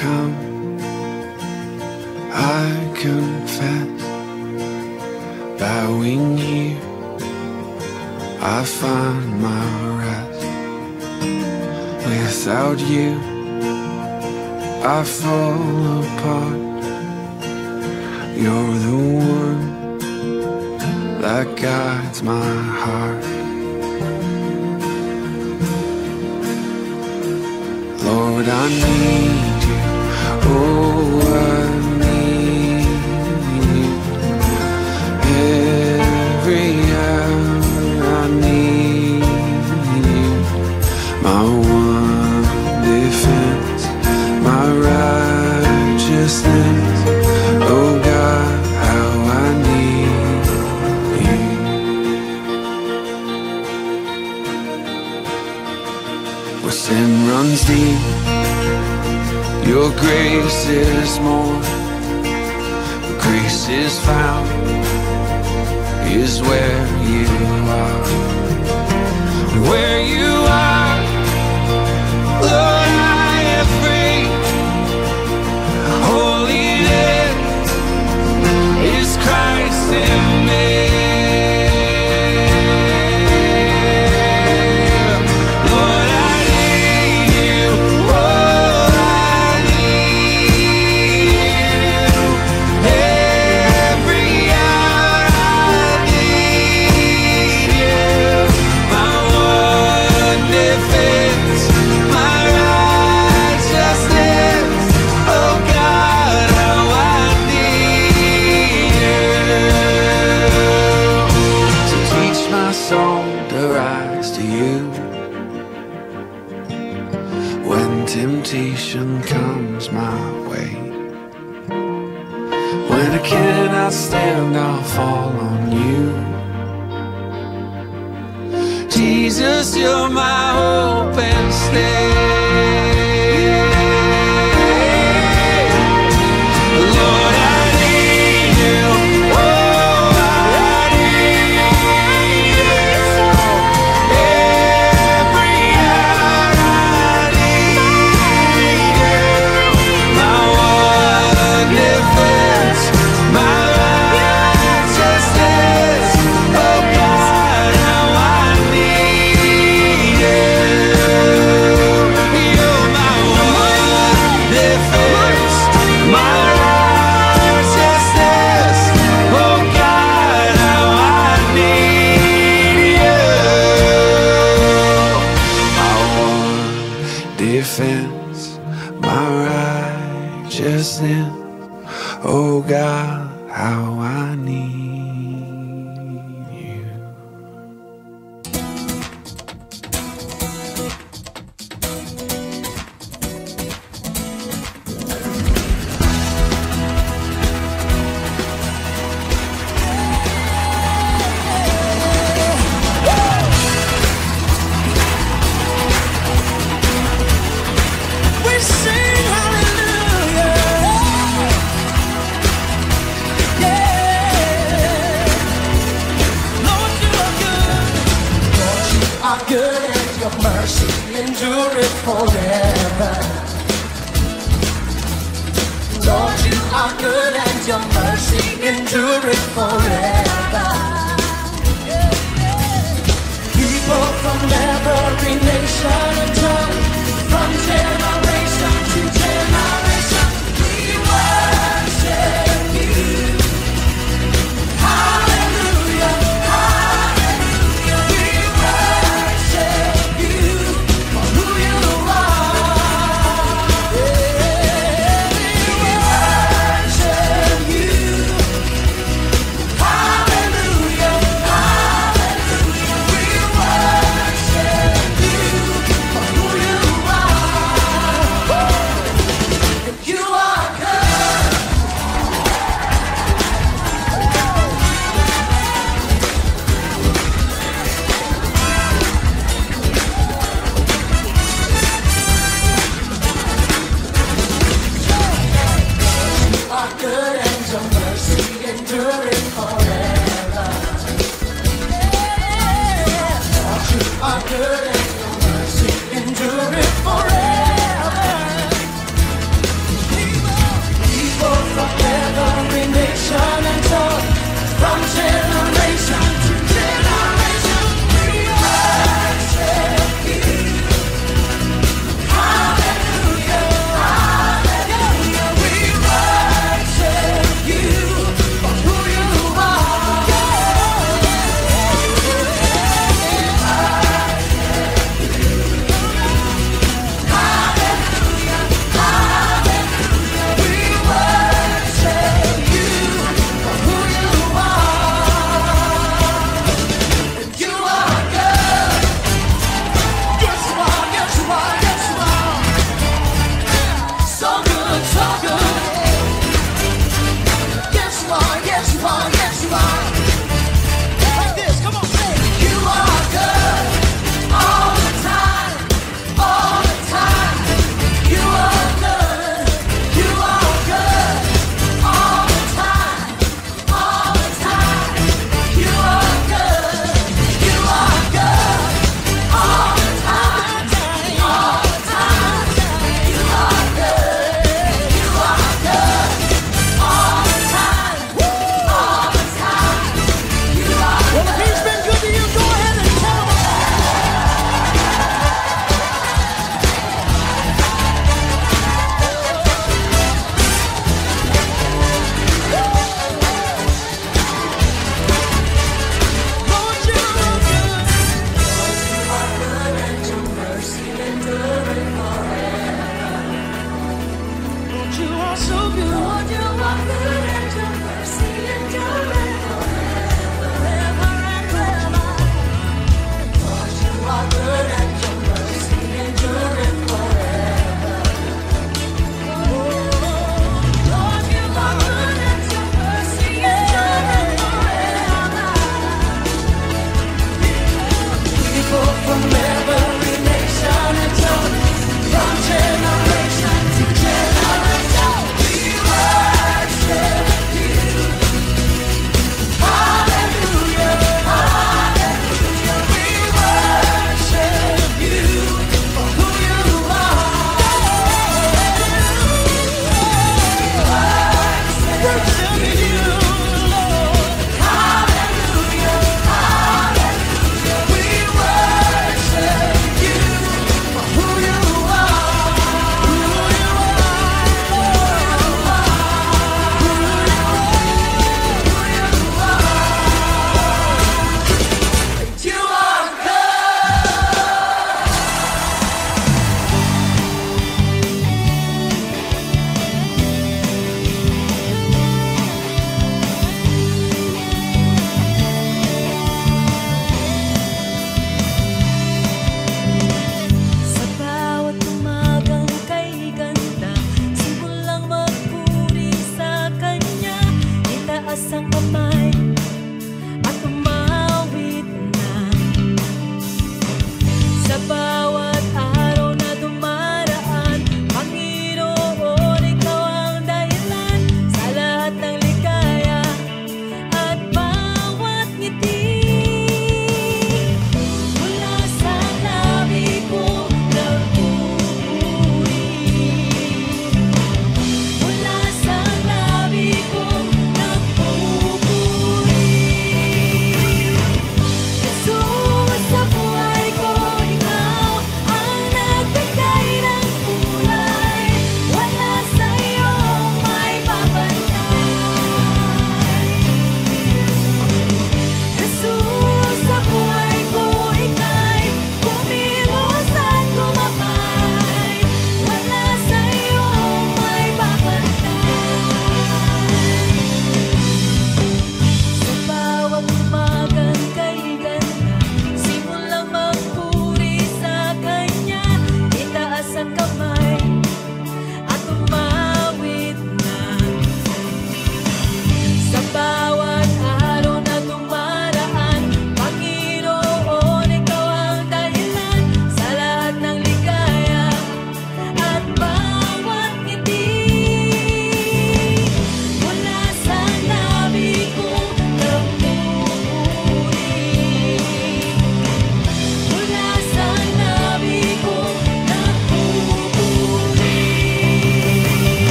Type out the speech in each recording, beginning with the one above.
come, I confess, bowing here, I find my rest. Without you, I fall apart. You're the one that guides my heart. Lord, I need you. Oh, I need you. Every hour I need you. My one defense, my righteousness. Oh God, how I need you. Where sin runs deep, your grace is more. Where grace is found is where you are. And where you are, Lord, I am free. Holiness is Christ in me. Lord, I need you. Oh, I need you. Every hour I need you. My one defense, my righteousness. Oh God, how I need you. So teach my soul to rise to you. When temptation comes my way, when I cannot stand, I'll fall on you. Jesus, you're my hope and stay. Lord, I need you. Oh, I need you. Every hour I need you. My one defense, my righteousness. Oh God, how I need you. You're my one defense, my righteousness. Oh God, how I need you. My one defense, my righteousness. Oh God, how I need you. We sing hallelujah. Yeah. Lord, you are good. Lord, you are good, and your mercy endureth forever. Lord, you are good, and your mercy endureth forever. People from every nation and tongue, from generation to generation, we worship you. Hallelujah, hallelujah, we worship you for who you are. Yeah, we worship you. Hallelujah.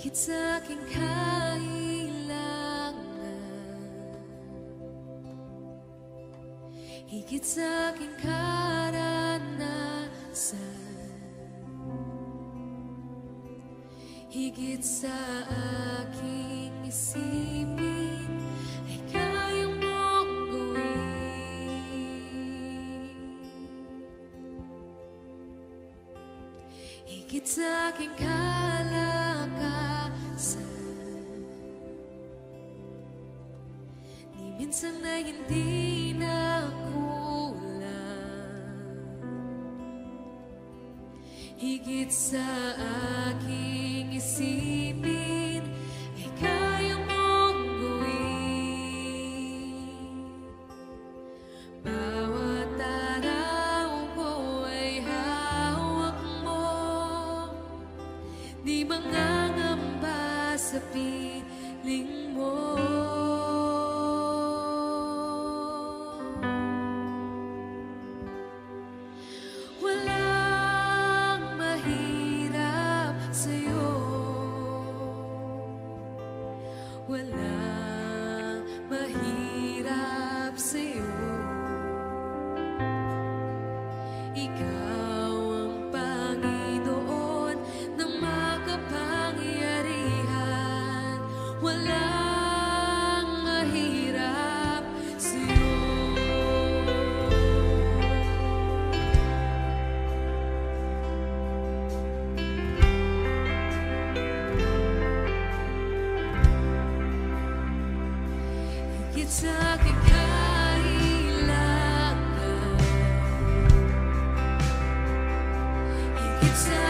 higit sa aking kailangan, higit sa aking karanasan, higit sa aking isipin, ay kayang mong gawin. Higit sa aking kalakasan, ni minsan na hindi na kulang. Higit sa aking isipin, ay kaya mong gawin. Bawat araw ko ay hawak mo, di mangangamba sa piling mo. Walang mahirap sa'yo, walang mahirap sa'yo. Ikaw ang Panginoon ng makapangyarihan. Walang mahirap sa'yo. Higit sa aking kailangan, higit sa